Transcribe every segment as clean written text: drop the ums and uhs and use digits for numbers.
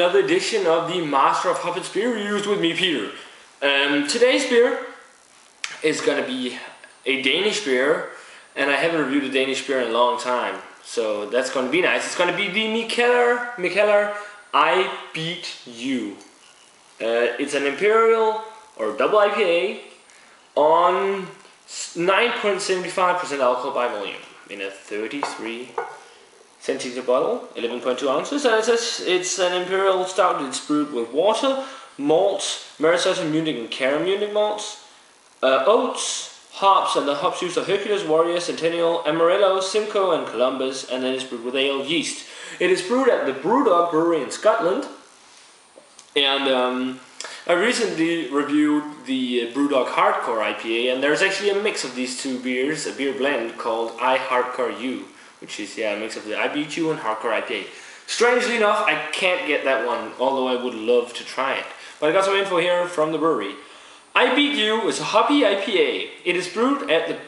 another edition of the Master of Hoppets Beer Reviews with me, Peter. Today's beer is going to be a Danish beer, and I haven't reviewed a Danish beer in a long time, so that's going to be nice. It's going to be the Mikkeller I Beat You. It's an Imperial or double IPA on 9.75% alcohol by volume in a 33 centiliter bottle, 11.2 ounces, and it says it's an Imperial stout. It's brewed with water, malts, Marisol, Munich and Cairn Munich malts, oats, hops, and the hops used are Hercules, Warrior, Centennial, Amarillo, Simcoe, and Columbus, and then it's brewed with ale yeast. It is brewed at the BrewDog Brewery in Scotland, and I recently reviewed the BrewDog Hardcore IPA, and there's actually a mix of these two beers, a beer blend called I Hardcore You, which is a mix of the I Beat You and Hardcore IPA. Strangely enough, I can't get that one, although I would love to try it. But I got some info here from the brewery. I Beat You is a hoppy IPA. It is brewed at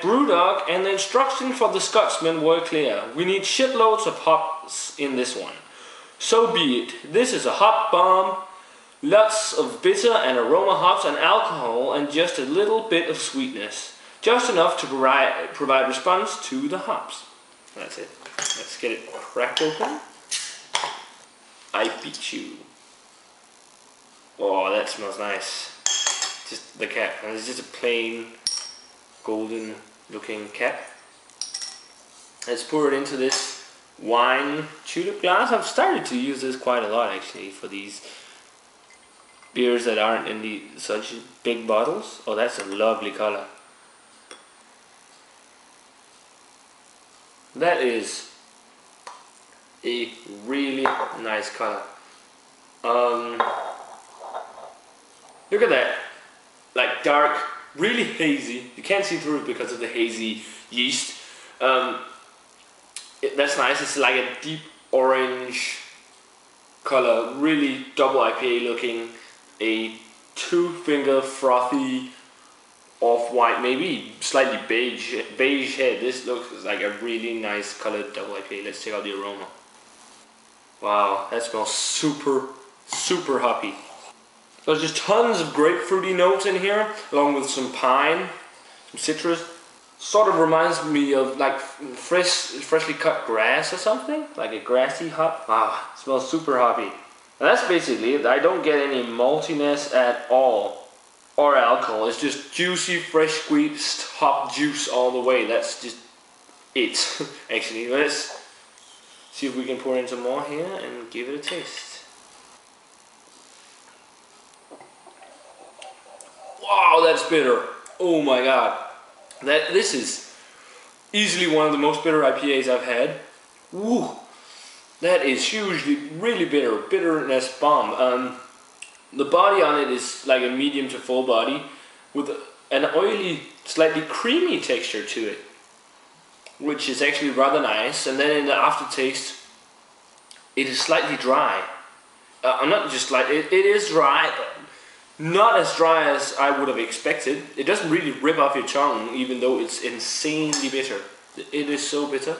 BrewDog, and the instructions for the Scotsmen were clear. We need shitloads of hops in this one. So be it. This is a hop bomb. Lots of bitter and aroma hops and alcohol, and just a little bit of sweetness. Just enough to provide response to the hops. That's it. Let's get it cracked open. I Beat You. Oh, that smells nice. Just the cap. And it's just a plain golden looking cap. Let's pour it into this wine tulip glass. I've started to use this quite a lot actually for these beers that aren't in such big bottles. Oh, that's a lovely color. That is a really nice color. Look at that. Like dark, really hazy. You can't see through it because of the hazy yeast. That's nice. It's like a deep orange color, really double IPA looking. A two-finger frothy off-white, maybe slightly beige head. This looks like a really nice colored double IPA. Let's check out the aroma. Wow, that smells super hoppy. There's just tons of grapefruity notes in here, along with some pine, some citrus. Sort of reminds me of like freshly cut grass or something, like a grassy hop. Wow, it smells super hoppy. And that's basically it. I don't get any maltiness at all, or alcohol. It's just juicy, fresh squeezed hop juice all the way. That's just it. Actually, let's see if we can pour in some more here and give it a taste. Wow, that's bitter. Oh my god. This is easily one of the most bitter IPAs I've had. Woo. That is hugely, really bitter, bitterness bomb. The body on it is like a medium to full body with an oily, slightly creamy texture to it, which is actually rather nice. And then in the aftertaste, it is slightly dry. Not just slightly, it is dry, but not as dry as I would have expected. It doesn't really rip off your tongue, even though it's insanely bitter. It is so bitter.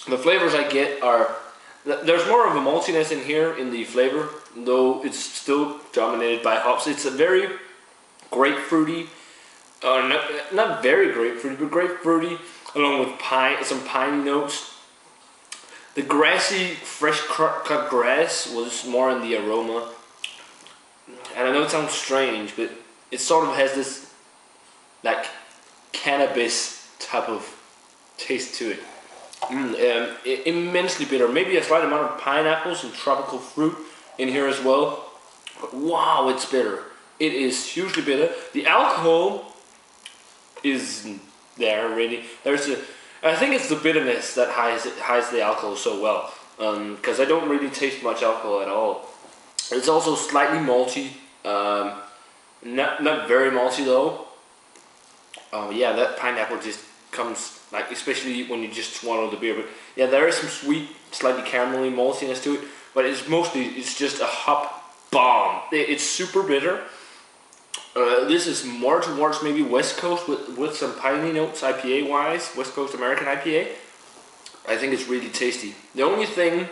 The flavors I get are, there's more of a maltiness in here in the flavor, though it's still dominated by hops. It's a very grapefruity, not very grapefruity, but grapefruity, along with some pine notes. The grassy, fresh cut grass was more in the aroma. And I know it sounds strange, but it sort of has this like cannabis type of taste to it. Immensely bitter. Maybe a slight amount of pineapples and tropical fruit in here as well. But wow, it's bitter. It is hugely bitter. The alcohol is there already. I think it's the bitterness that hides the alcohol so well. Because I don't really taste much alcohol at all. It's also slightly malty. Not very malty though. Yeah, that pineapple just comes, like, especially when you just swallow the beer. But yeah, there is some sweet, slightly caramelly maltiness to it, but it's just a hop bomb. It's super bitter. This is more towards maybe West Coast with some piney notes IPA wise, West Coast American IPA. I think it's really tasty. The only thing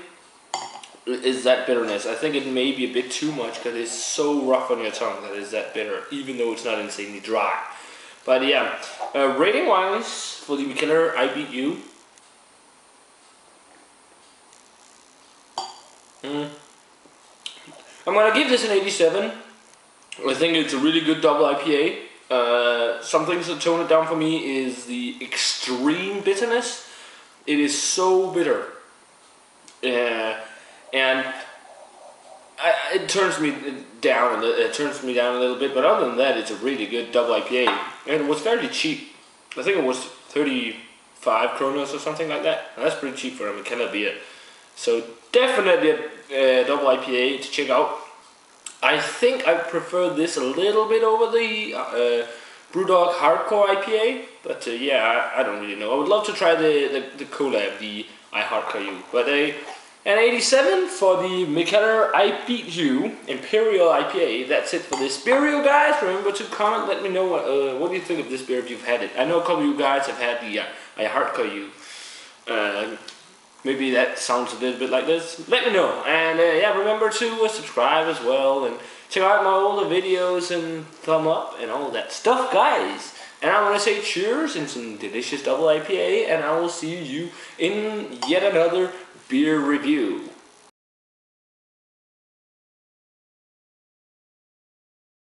is that bitterness. I think it may be a bit too much because it's so rough on your tongue that it's that bitter, even though it's not insanely dry. But yeah, rating wise for the Mikkeller, I beat you. I'm gonna give this an 87. I think it's a really good double IPA. Some things that tone it down for me is the extreme bitterness. It is so bitter. And it turns me down. It turns me down a little bit. But other than that, it's a really good double IPA, and it was fairly cheap. I think it was 35 kronas or something like that. And that's pretty cheap for a Mikkeller beer. So definitely a double IPA to check out. I think I prefer this a little bit over the BrewDog Hardcore IPA, but yeah, I don't really know. I would love to try the collab, the I Hardcore you. But an 87 for the Mikkeller I Beat You Imperial IPA. That's it for this beer review, guys. Remember to comment, let me know what do you think of this beer if you've had it. I know a couple of you guys have had the I Hardcore you. Maybe that sounds a little bit like this. Let me know. And yeah, remember to subscribe as well. And check out my older videos and thumb up and all that stuff, guys. And I want to say cheers and some delicious double IPA. And I will see you in yet another beer review.